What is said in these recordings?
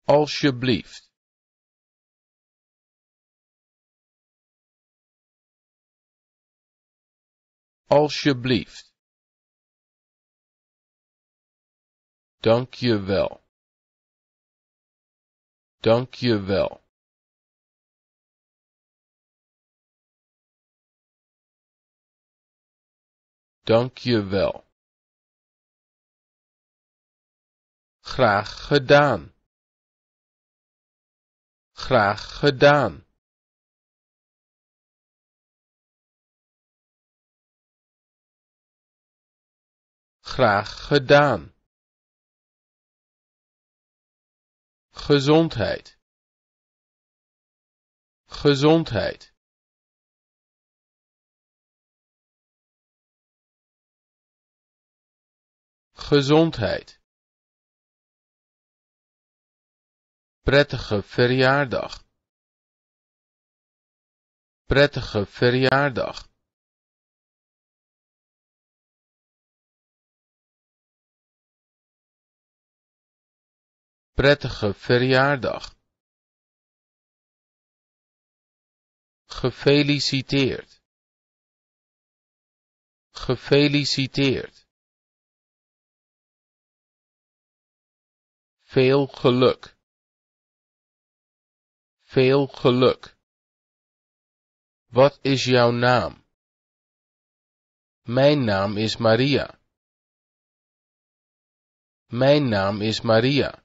Alsjeblieft. Alsjeblieft. Dank je wel. Dank je wel. Dank je wel. Graag gedaan. Graag gedaan. Graag gedaan. Gezondheid. Gezondheid. Gezondheid. Prettige verjaardag. Prettige verjaardag. Prettige verjaardag. Gefeliciteerd. Gefeliciteerd. Veel geluk. Veel geluk. Wat is jouw naam? Mijn naam is Maria. Mijn naam is Maria.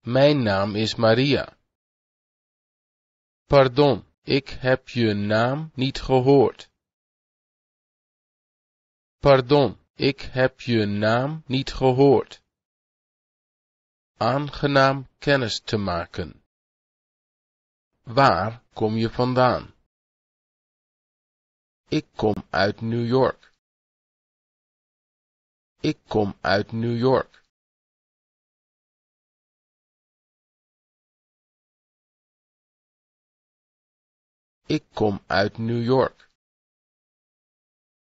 Mijn naam is Maria. Pardon, ik heb je naam niet gehoord. Pardon, ik heb je naam niet gehoord. Aangenaam kennis te maken. Waar kom je vandaan? Ik kom uit New York. Ik kom uit New York. Ik kom uit New York.